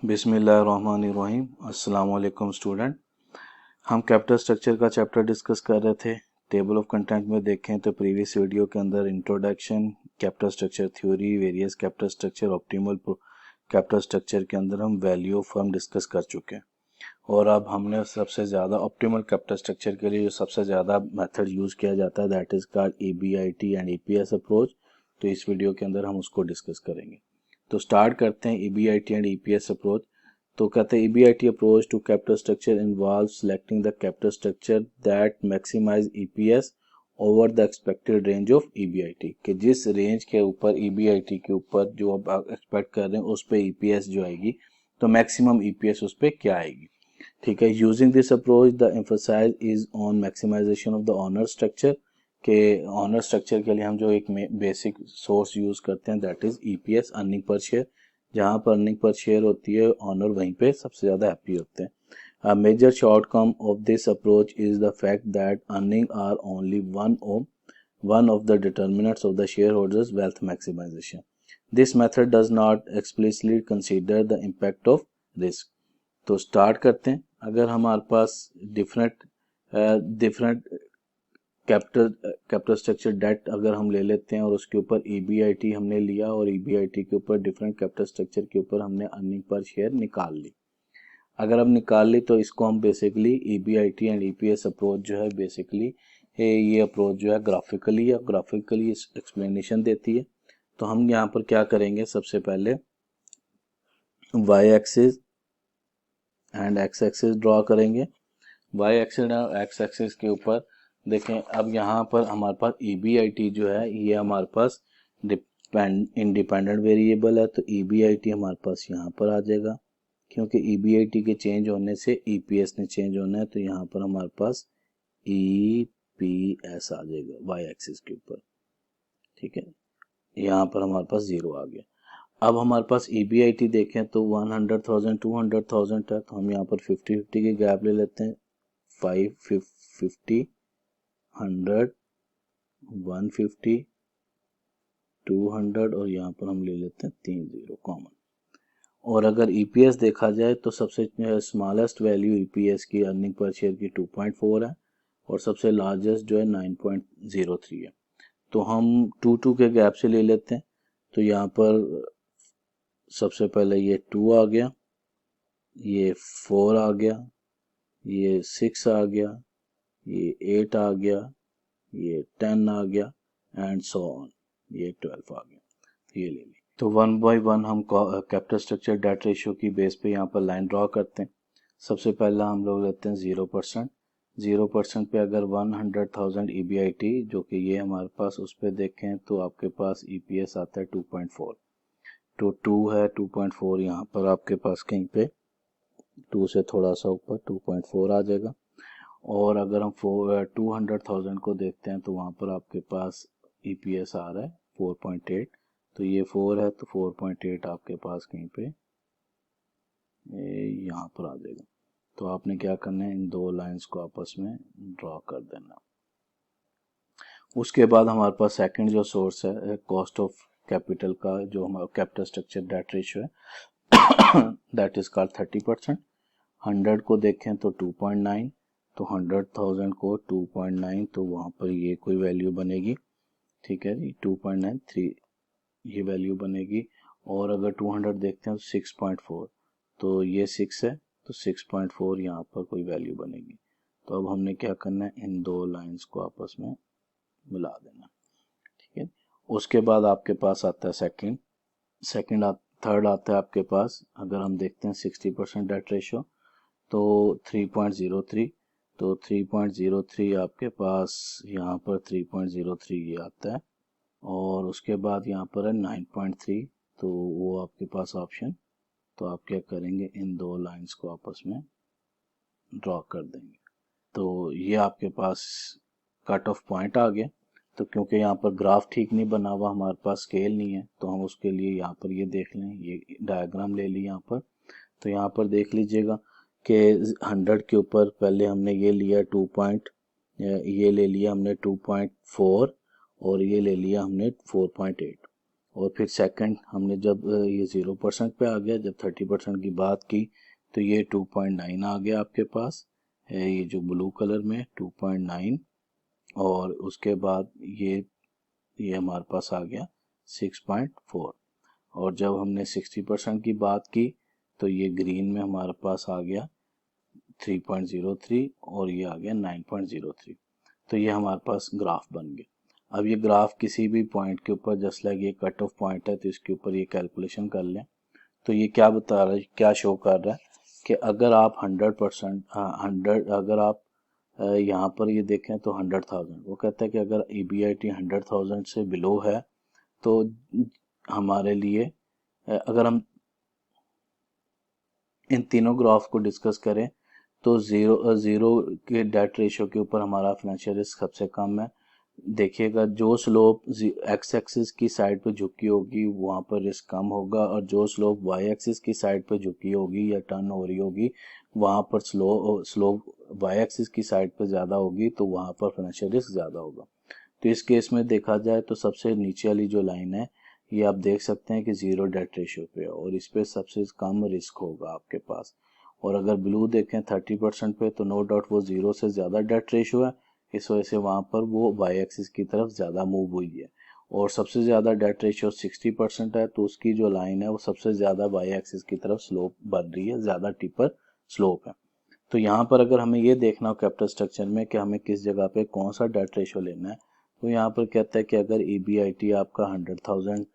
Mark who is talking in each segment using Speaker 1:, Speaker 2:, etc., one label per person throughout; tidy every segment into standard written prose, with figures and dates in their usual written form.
Speaker 1: बिस्मिल्लाहिर्रहमानिर्रहीम। अस्सलाम वालेकुम स्टूडेंट। हम कैपिटल स्ट्रक्चर का चैप्टर डिस्कस कर रहे थे। टेबल ऑफ कंटेंट में देखें तो प्रीवियस वीडियो के अंदर introduction, capital structure theory, various capital structure, optimal capital structure के अंदर हम वैल्यू ऑफ फर्म डिस्कस कर चुके हैं। और अब हमने सबसे ज़्यादा ऑप्टिमल कैपिटल स्ट्रक्चर के लिए जो सबसे ज़्यादा मेथड यूज़ किया जाता है that is called EBIT and EPS approach. तो इस वीडियो के अंदर हम उसको डिस्कस करेंगे। तो स्टार्ट करते हैं EBIT एंड EPS अप्रोच। तो कहते हैं EBIT approach to capital structure involve selecting the capital structure that maximize EPS over the expected range of EBIT, कि जिस रेंज के ऊपर EBIT के ऊपर जो आप एक्सपेक्ट कर रहे हैं उस पे EPS जो आएगी तो मैक्सिमम EPS उस पे क्या आएगी। ठीक है। Using this approach the emphasis is on maximization of the owner structure, के ऑनर स्ट्रक्चर के लिए हम जो एक बेसिक सोर्स यूज करते हैं that is EPS, earning per share. जहां पर अर्निंग पर शेयर होती है ऑनर वहीं पे सबसे ज्यादा हैप्पी होते हैं। A major shortcome of this approach is the fact that earnings are only one of the determinants of the shareholders' wealth maximization. This method does not explicitly consider the impact of risk. तो start करते हैं। अगर हमारे पास different capital structure date अगर हम ले लेते हैं और उसके ऊपर EBIT हमने लिया और EBIT के ऊपर डिफरेंट कैपिटल स्ट्रक्चर के ऊपर हमने अर्निंग पर शेयर निकाल ली। अगर हम निकाल ली तो इसको हम basically EBIT and EPS approach जो है बेसिकली ये अप्रोच जो है ग्राफिकली एक्सप्लेनेशन देती है। तो हम यहाँ पर क्या करेंगे, सबसे पहले y axis and x axis draw करेंगे। y एक्सिस और x एक्सिस के ऊपर देखें, अब यहाँ पर हमारे पास EBIT जो है ये हमारे पास इंडिपेंडेंट वेरिएबल है, तो EBIT हमारे पास यहाँ पर आ जाएगा। क्योंकि EBIT के चेंज होने से EPS ने चेंज होना है, तो यहाँ पर हमारे पास EPS आ जाएगा y एक्सिस के ऊपर। ठीक है, यहाँ पर हमारे पास 0 आ गया। अब हमारे पास EBIT देखें तो 100,000 200,000 है, तो हम यहाँ पर 50-50 के गैप ले लेते हैं। 550 100 150 200 और यहाँ पर हम ले लेते हैं 3 0 कॉमन। और अगर EPS देखा जाए तो सबसे स्मॉलेस्ट वैल्यू EPS की अर्निंग पर शेयर की 2.4 है और सबसे लार्जेस्ट जो है 9.03 है। तो हम 2 के गैप से ले लेते हैं। तो यहाँ पर सबसे पहले ये 2 आ गया, ये 4 आ गया, ये 6 आ गया, ये 8 आ गया, ये 10 आ गया एंड सो ऑन, ये 12 आ गया। ये ले ली। तो 1 बाय 1 हम कैपिटल स्ट्रक्चर डेट रेशियो की बेस पे यहाँ पर लाइन ड्रॉ करते हैं। सबसे पहला हम लोग लेते हैं 0%। 0% पे अगर 100,000 EBIT जो कि ये हमारे पास उस पर देखें तो आपके पास EPS आता है 2.4। तो 2 है 2.4 यहाँ पर आपके पास कहीं पे 2 से थोड़ा सा ऊपर 2.4 आ जाएगा। और अगर हम 200,000 को देखते हैं तो वहाँ पर आपके पास EPS आ रहा है 4.8। तो ये 4 है तो 4.8 आपके पास कहीं पे यहाँ पर आ जाएगा। तो आपने क्या करना है, इन दो लाइंस को आपस में ड्रॉ कर देना। उसके बाद हमारे पास सेकंड जो सोर्स है कॉस्ट ऑफ कैपिटल का, जो हमारा कैपिटल स्ट्रक्चर डेट रेशियो है दैट इज कॉल्ड 30%। 100 को देखें तो 2.9, तो 100,000 को 2.9 तो वहाँ पर ये कोई वैल्यू बनेगी। ठीक है जी, 2.93 ये वैल्यू बनेगी। और अगर 200 देखते हैं तो 6.4, तो ये 6 है तो 6.4 यहाँ पर कोई वैल्यू बनेगी। तो अब हमने क्या करना है, इन दो लाइंस को आपस में मिला देना। ठीक है, उसके बाद आपके पास आता है थर्ड आता है आपके पास। अगर हम देखते हैं 60% डेट रेशियो तो 3.03, तो 3.03 आपके पास यहाँ पर 3.03 ये आता है। और उसके बाद यहाँ पर है 9.3, तो वो आपके पास ऑप्शन। तो आप क्या करेंगे, इन दो लाइंस को आपस में ड्रॉ कर देंगे। तो ये आपके पास कट ऑफ पॉइंट आ गया। तो क्योंकि यहाँ पर ग्राफ ठीक नहीं बना हुआ, हमारे पास स्केल नहीं है, तो हम उसके लिए यहाँ पर ये देख लें, ये डायग्राम ले ली यहाँ पर। तो यहाँ पर देख लीजिएगा कि 100 के ऊपर पहले हमने ये लिया ये ले लिया हमने 2.4 और ये ले लिया हमने 4.8। और फिर सेकंड हमने जब ये 0% पे आ गया, जब 30% की बात की तो ये 2.9 आ गया आपके पास है, ये जो ब्लू कलर में 2.9, और उसके बाद ये हमारे पास आ गया 6.4, और जब हमने 60% की बात की तो ये ग्रीन में हमारे पास आ गया 3.03, और ये आ गया 9.03। तो ये हमारे पास ग्राफ बन गया। अब ये ग्राफ किसी भी पॉइंट के ऊपर, जस्ट लाइक ये कट ऑफ पॉइंट है तो इसके ऊपर ये कैलकुलेशन कर लें, तो ये क्या बता रहा है, क्या शो कर रहा है कि अगर आप 100%, 100, अगर आप यहाँ पर ये देखें तो 100,000, वो कहता है कि अगर EBIT 100,000 से बिलो है तो हमारे लिए, अगर हम इन तीनों ग्राफ को डिस्कस करें तो जीरो के डेट रेशियो के ऊपर हमारा फाइनेंशियल रिस्क सबसे कम है। देखिएगा, जो स्लोप एक्स एक्सिस की साइड पे झुकी होगी वहाँ पर रिस्क कम होगा, और जो स्लोप वाई एक्सिस की साइड पे झुकी होगी या टर्न हो रही होगी वहाँ पर स्लोप वाई एक्सिस की साइड पे ज़्यादा होगी, तो वहाँ पर फाइनेंशियल रिस्क ज़्यादा होगा। तो इस केस में देखा जाए तो सबसे नीचे वाली जो लाइन है ये आप देख सकते हैं कि जीरो डेट रेशियो पे है, और इस पे सबसे कम रिस्क होगा आपके पास। और अगर ब्लू देखें 30% पे, तो नो डाउट वो जीरो से ज़्यादा डेट रेशियो है, इस वजह से वहाँ पर वो वाई एक्सिस की तरफ ज़्यादा मूव हुई है। और सबसे ज़्यादा डेट रेशियो 60% है, तो उसकी जो लाइन है वो सबसे ज़्यादा वाई एक्सिस की तरफ स्लोप बन रही है, ज़्यादा टिपर स्लोप है। तो यहाँ पर अगर हमें ये देखना हो कैपिटल स्ट्रक्चर में कि हमें किस जगह पे कौन सा डेट रेशियो लेना है, तो यहाँ पर कहता है कि अगर EBIT आपका 100,000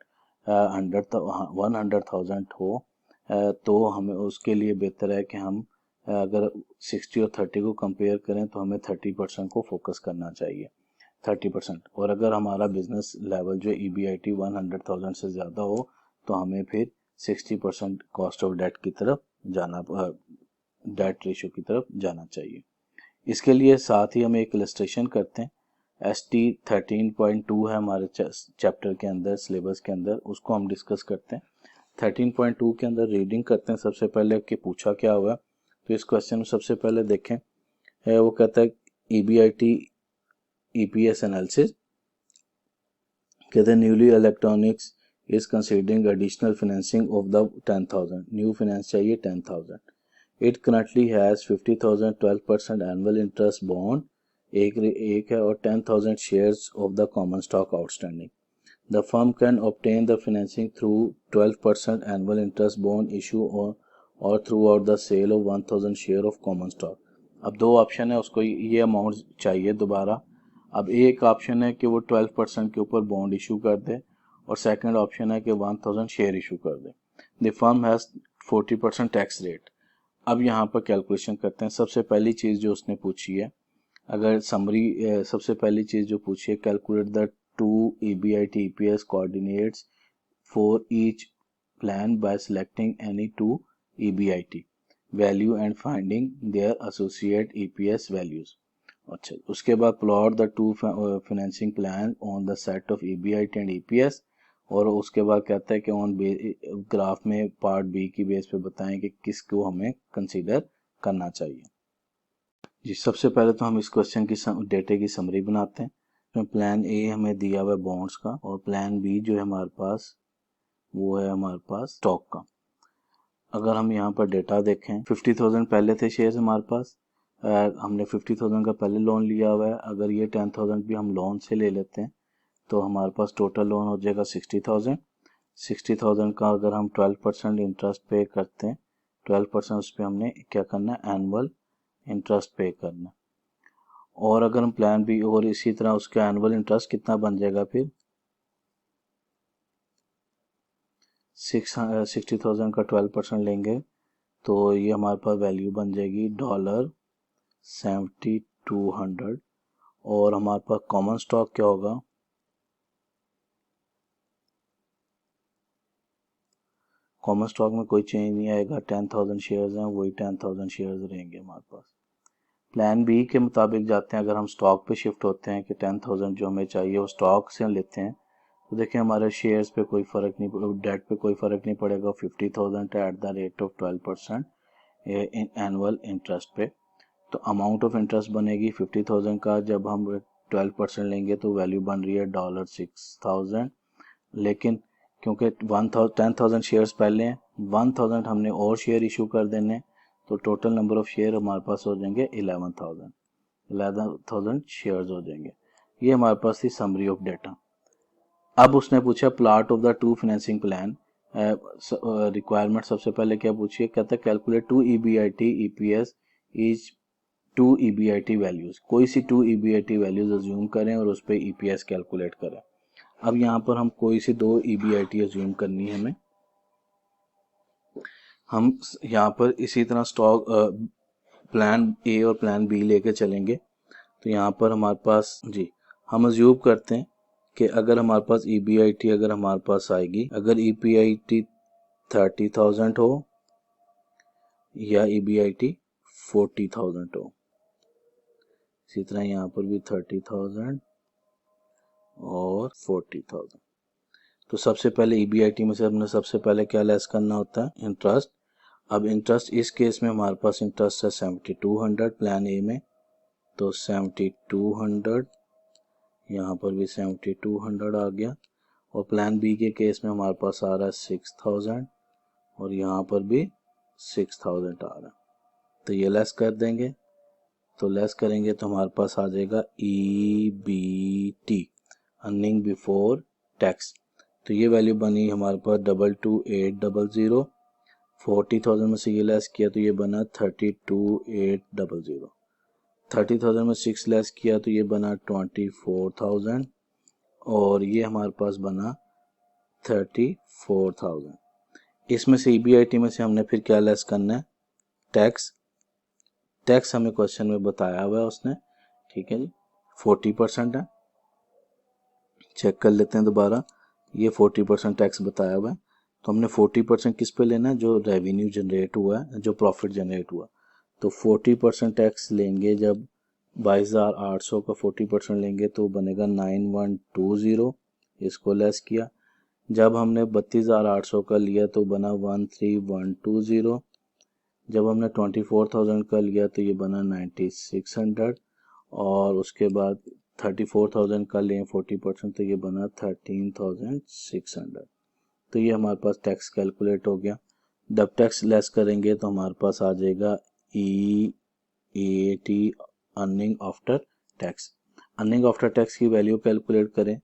Speaker 1: 100,000 हो, तो हमें उसके लिए बेहतर है कि हम अगर 60 और 30 को कंपेयर करें तो हमें 30% को फोकस करना चाहिए, 30%। और अगर हमारा बिजनेस लेवल जो EBIT 100,000 से ज़्यादा हो तो हमें फिर 60% कॉस्ट ऑफ डेट की तरफ जाना, डेट रेशियो की तरफ जाना चाहिए। इसके लिए साथ ही हम एक इलस्ट्रेशन करते हैं। ST 13.2 है हमारे चैप्टर के अंदर, सिलेबस के अंदर, उसको हम डिस्कस करते हैं। 13.2 के अंदर रीडिंग करते हैं सबसे पहले कि पूछा क्या हुआ। तो इस क्वेश्चन में सबसे पहले देखें, वो कहता है EBIT EPS एनालिसिस, कहते हैं newly electronics is considering additional financing of the 10,000, new finance चाहिए 10,000। It currently has 50,000 12% annual interest bond एक है, और 10,000 shares of the common stock outstanding. The firm can obtain the financing through 12% annual interest bond issue or throughout the sale of 1,000 share of common stock. अब दो option है, उसको ये amount चाहिए दोबारा। अब एक ऑप्शन है कि वो 12% के ऊपर बॉन्ड इशू कर दे, और सेकंड ऑप्शन है कि 1,000 शेयर इशू कर दे। The firm has 40% tax rate. अब यहाँ पर कैलकुलेशन करते हैं। सबसे पहली चीज़ जो उसने पूछी है, अगर समरी, सबसे पहली चीज़ जो पूछी है, calculate the two EBIT EPS coordinates for each plan bye selecting any two EBIT value and finding there associate EPS values. अच्छा, उसके बाद plot the two financing plan on the set of EBIT and EPS, और उसके बाद कहता है कि on graph में पार्ट बी की बेस पे बताएं कि किसको हमें कंसीडर करना चाहिए। जी, सबसे पहले तो हम इस क्वेश्चन की डेटे की समरी बनाते हैं। तो प्लान ए हमें दिया हुआ है बॉन्ड्स का, और प्लान बी जो है हमारे पास वो है हमारे पास स्टॉक का। अगर हम यहाँ पर डेटा देखें, 50,000 पहले थे शेयर्स हमारे पास, हमने 50,000 का पहले लोन लिया हुआ है। अगर ये 10,000 भी हम लोन से ले लेते हैं तो हमारे पास टोटल लोन हो जाएगा 60,000। 60,000 का अगर हम 12% इंटरेस्ट पे करते हैं, 12% उस पर हमने क्या करना है, एनुअल इंटरेस्ट पे करना। और अगर हम प्लान बी, और इसी तरह उसका एनुअल इंटरेस्ट कितना बन जाएगा फिर, 60,000 का 12% लेंगे तो ये हमारे पास वैल्यू बन जाएगी $7,200। और हमारे पास कॉमन स्टॉक क्या होगा, कॉमन स्टॉक में कोई चेंज नहीं आएगा, 10,000 शेयर्स हैं वही 10,000 शेयर्स रहेंगे हमारे पास। प्लान बी के मुताबिक जाते हैं, अगर हम स्टॉक पे शिफ्ट होते हैं कि 10,000 जो हमें चाहिए वो स्टॉक से लेते हैं, तो देखिए हमारे शेयर्स पे कोई फ़र्क नहीं, डेट पे कोई फ़र्क नहीं पड़ेगा। 50,000 at the rate of 12% annual interest पे, तो अमाउंट ऑफ इंटरेस्ट बनेगी 50,000 का, जब हम 12% लेंगे तो वैल्यू बन रही है $6,000। लेकिन क्योंकि 10,000 शेयर्स पहले हैं, 1000 हमने और शेयर इशू कर देने, तो टोटल नंबर ऑफ शेयर हमारे पास हो जाएंगे 11,000 शेयर्स हो जाएंगे। ये हमारे पास थी समरी ऑफ डेटा। अब उसने पूछा plot of the two financing plan. Requirement सबसे पहले क्या पूछिए, कहता है calculate two EBIT EPS is two EBIT values. कोई सी टू EBIT वैल्यूज अज्यूम करें और उस पर EPS कैलकुलेट करें। अब यहाँ पर हम कोई सी दो EBIT अज्यूम करनी है हमें। हम यहाँ पर इसी तरह स्टॉक प्लान ए और प्लान बी लेके चलेंगे। तो यहाँ पर हमारे पास जी हम अज्यूम करते हैं कि अगर हमारे पास EBIT अगर हमारे पास आएगी, अगर EBIT 30,000 हो या EBIT 40,000 हो, इसी तरह यहाँ पर भी 30,000 और 40,000। तो सबसे पहले EBIT में से हमने सबसे पहले क्या लेस करना होता है, इंटरेस्ट। अब इंटरेस्ट इस केस में हमारे पास इंटरेस्ट है 7200 प्लान ए में, तो 7200, यहाँ पर भी 7200 आ गया। और प्लान बी के केस में हमारे पास आ रहा है 6000 और यहाँ पर भी 6000 आ रहा है। तो ये लेस कर देंगे, तो लेस करेंगे तो हमारे पास आ जाएगा EBT अर्निंग बिफोर टैक्स। तो ये वैल्यू बनी हमारे पास 222800। 40,000 में से ये लेस किया तो ये बना 32,800। 30,000 में 6 लेस किया तो ये बना 24,000 और ये हमारे पास बना 34,000। इसमें से EBIT में से हमने फिर क्या लेस करना है, टैक्स। टैक्स हमें क्वेश्चन में बताया हुआ है उसने, ठीक है जी, 40% है। चेक कर लेते हैं दोबारा, ये 40% टैक्स बताया हुआ है। तो हमने 40% किस पे लेना है, जो रेवेन्यू जनरेट हुआ है, जो प्रॉफिट जनरेट हुआ। तो 40% टैक्स लेंगे, जब 22,800 का 40% लेंगे तो बनेगा 9120। इसको लेस किया, जब हमने 32,800 का लिया तो बना 13,120। जब हमने 24,000 का लिया तो ये बना 9,600 और उसके बाद 34,000 का लें 40% तो ये बना 13,600। तो ये हमारे पास टैक्स कैलकुलेट हो गया। जब टैक्स लेस करेंगे तो हमारे पास आ जाएगा EAT earning after tax. Earning after tax की वैल्यू कैलकुलेट करें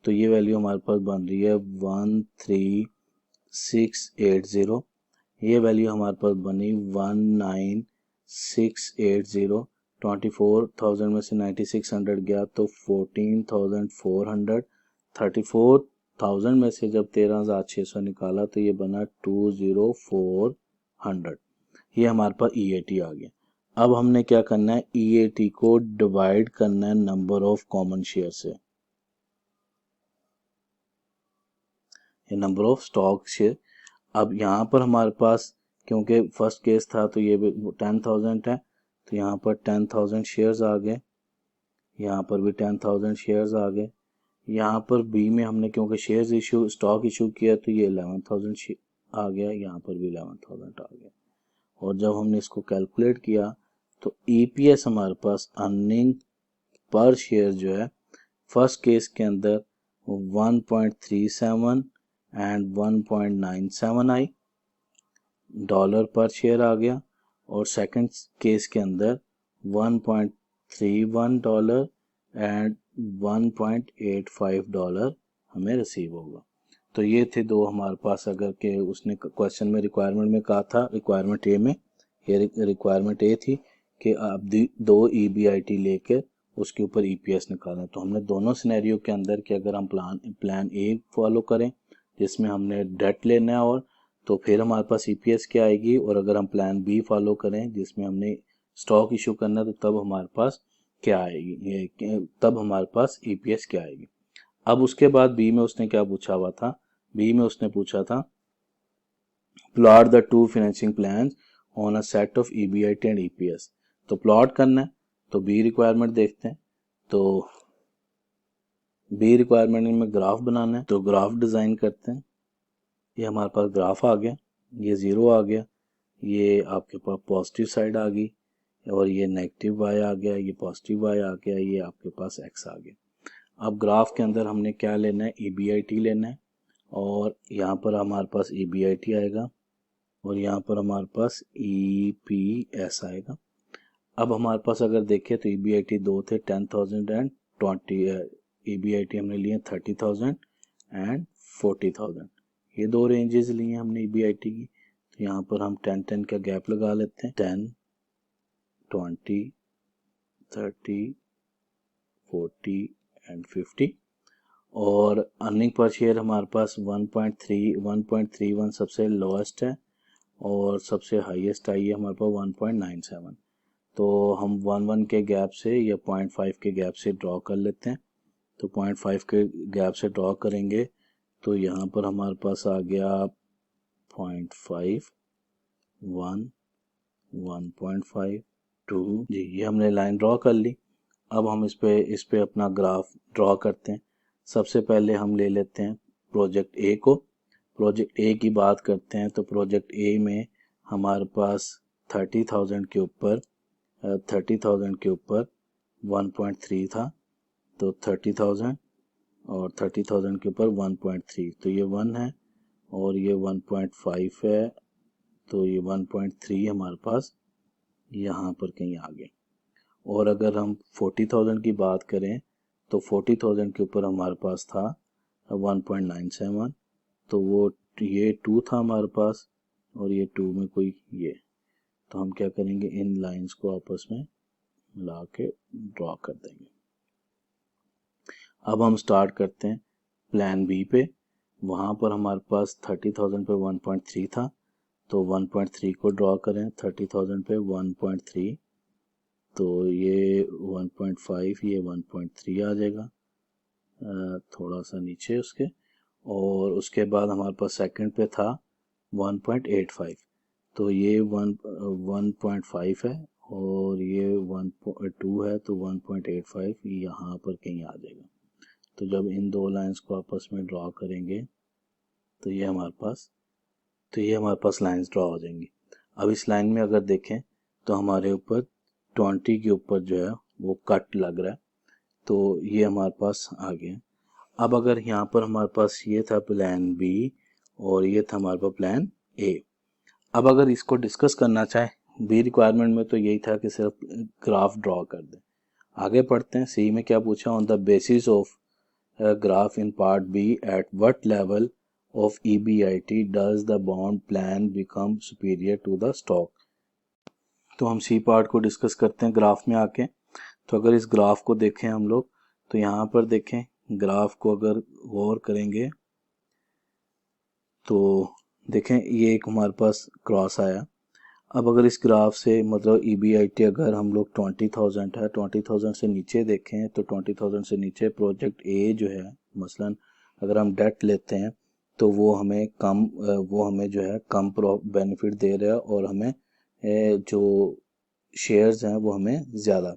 Speaker 1: तो ये वैल्यू हमारे पास बन रही है 13680। ये वैल्यू हमारे पास बनी 19680। 24,000 में से 9600 गया तो 14,400। 34,000 में से जब 13,600 निकाला तो ये बना 20,400। ये हमारे पास EAT आ गया। अब हमने क्या करना है, EAT को डिवाइड करना है नंबर ऑफ कॉमन शेयर से, ये नंबर ऑफ स्टॉक शेयर। अब यहाँ पर हमारे पास क्योंकि फर्स्ट केस था तो ये 10,000 है, तो यहाँ पर 10,000 शेयर्स आ गए, यहाँ पर भी 10,000 शेयर्स आ गए। यहाँ पर बी में हमने क्योंकि शेयर्स इशू स्टॉक इशू किया तो ये 11,000 आ गया, यहाँ पर भी 11,000 आ गया। और जब हमने इसको कैलकुलेट किया तो EPS हमारे पास अर्निंग पर शेयर जो है फर्स्ट केस के अंदर 1.37 एंड 1.97 आई डॉलर पर शेयर आ गया, और सेकंड केस के अंदर 1.31 डॉलर एंड 1.85 डॉलर हमें रिसीव होगा। तो ये थे दो हमारे पास, अगर के उसने क्वेश्चन में रिक्वायरमेंट में कहा था, रिक्वायरमेंट ए में ये रिक्वायरमेंट ए थी कि आप दो EBIT लेकर उसके ऊपर EPS निकालें। तो हमने दोनों सिनेरियो के अंदर कि अगर हम प्लान ए फॉलो करें जिसमें हमने डेट लेना है और तो फिर हमारे पास EPS क्या आएगी, और अगर हम प्लान बी फॉलो करें जिसमें हमने स्टॉक इशू करना है तो तब हमारे पास क्या आएगी, तब हमारे पास EPS क्या आएगी। अब उसके बाद बी में उसने क्या पूछा हुआ था, बी में उसने पूछा था plot the two financing plans on a set of EBIT and EPS। तो प्लॉट करना है, तो बी रिक्वायरमेंट देखते हैं। तो बी रिक्वायरमेंट में ग्राफ बनाना है, तो ग्राफ डिजाइन करते हैं। ये हमारे पास ग्राफ आ गया, ये 0 आ गया, ये आपके पास पॉजिटिव साइड आ गई, और ये नेगेटिव y आ गया, ये पॉजिटिव y आ गया, ये आपके पास x आ गया। अब ग्राफ के अंदर हमने क्या लेना है, EBIT लेना है, और यहाँ पर हमारे पास EBIT आएगा और यहाँ पर हमारे पास EPS आएगा। अब हमारे पास अगर देखें तो EBIT दो थे, 10,000 एंड 20, EBIT हमने लिए 30,000 एंड 40,000। ये दो रेंजेस लिए हमने EBIT की। तो यहाँ पर हम 10-10 का गैप लगा लेते हैं, 10, 20, 30, 40 एंड 50। और अर्निंग पर शेयर हमारे पास 1.31 सबसे लोएस्ट है और सबसे हाईएस्ट आई है हमारे पास 1.97। तो हम 1 के गैप से या 0.5 के गैप से ड्रॉ कर लेते हैं। तो 0.5 के गैप से ड्रॉ करेंगे तो यहाँ पर हमारे पास आ गया 0.5, 1, 1.5, 2 जी। ये हमने लाइन ड्रॉ कर ली। अब हम इस पे अपना ग्राफ ड्रॉ करते हैं। सबसे पहले हम ले लेते हैं प्रोजेक्ट ए को। प्रोजेक्ट ए की बात करते हैं तो प्रोजेक्ट ए में हमारे पास 30,000 के ऊपर 1.3 था। तो 30,000 और 30,000 के ऊपर 1.3, तो ये 1 है और ये 1.5 है, तो ये 1.3 हमारे पास यहाँ पर कहीं आ गए। और अगर हम 40,000 की बात करें तो 40,000 के ऊपर हमारे पास था 1.97, तो वो ये 2 था हमारे पास और ये 2 में कोई ये, तो हम क्या करेंगे, इन लाइंस को आपस में मिला के ड्रॉ कर देंगे। अब हम स्टार्ट करते हैं प्लान बी पे। वहाँ पर हमारे पास 30,000 पे 1.3 था, तो 1.3 को ड्रॉ करें 30,000 पे 1.3, तो ये 1.5, ये 1.3 आ जाएगा, थोड़ा सा नीचे उसके। और उसके बाद हमारे पास सेकंड पे था 1.85, तो ये 1.5 है और ये 1.2 है, तो 1.85 यहाँ पर कहीं आ जाएगा। तो जब इन दो लाइंस को आपस में ड्रॉ करेंगे तो ये हमारे पास लाइंस ड्रॉ हो जाएंगी। अब इस लाइन में अगर देखें तो हमारे ऊपर 20 के ऊपर जो है वो कट लग रहा है, तो ये हमारे पास आ गया। अब अगर यहाँ पर हमारे पास ये था प्लान बी और ये था हमारे पास प्लान ए। अब अगर इसको डिस्कस करना चाहे, बी रिक्वायरमेंट में तो यही था कि सिर्फ ग्राफ ड्रॉ कर दें। आगे पढ़ते हैं, सी में क्या पूछा, on the basis of graph in part B at what level of EBIT does the bond plan become superior to the stock। तो हम सी पार्ट को डिस्कस करते हैं ग्राफ में आके। तो अगर इस ग्राफ को देखें हम लोग, तो यहाँ पर देखें ग्राफ को अगर गौर करेंगे तो देखें ये एक हमारे पास क्रॉस आया। अब अगर इस ग्राफ से मतलब EBIT अगर हम लोग 20,000 है, 20,000 से नीचे देखें तो 20,000 से नीचे प्रोजेक्ट ए जो है, मसलन अगर हम डेट लेते हैं तो वो हमें जो है कम बेनिफिट दे रहा है और हमें जो शेयर्स हैं वो हमें ज़्यादा।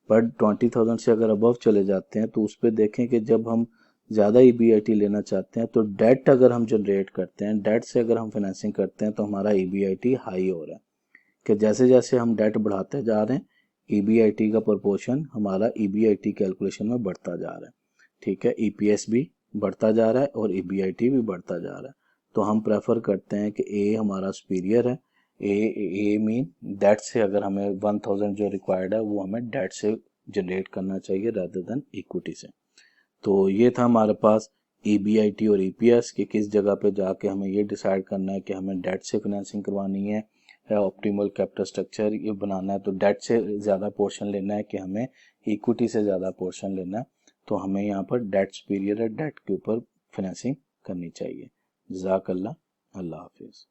Speaker 1: बट 20,000 से अगर अबव चले जाते हैं तो उस पर देखें कि जब हम ज़्यादा EBIT लेना चाहते हैं तो डेट अगर हम जनरेट करते हैं, डेट से अगर हम फाइनेंसिंग करते हैं तो हमारा EBIT हाई हो रहा है कि जैसे जैसे हम डेट बढ़ाते जा रहे हैं EBIT का प्रोपोर्शन हमारा EBIT कैलकुलेशन में बढ़ता जा रहा है। ठीक है, EPS भी बढ़ता जा रहा है और EBIT भी बढ़ता जा रहा है। तो हम प्रेफर करते हैं कि ए हमारा सुपीरियर है। ए मीन डेट से अगर हमें 1,000 जो रिक्वायर्ड है वो हमें डेट से जनरेट करना चाहिए रादर देन इक्विटी से। तो ये था हमारे पास EBIT और EPS कि किस जगह पे जाके हमें ये डिसाइड करना है कि हमें डेट से फाइनेंसिंग करवानी है या ऑप्टिमल कैपिटल स्ट्रक्चर ये बनाना है, तो डेट से ज़्यादा पोर्शन लेना है कि हमें इक्विटी से ज़्यादा पोर्शन लेना है। तो हमें यहाँ पर डेट सुपीरियर है, डेट के ऊपर फाइनेंसिंग करनी चाहिए। जज़ाकल्लाह, अल्लाह हाफिज़।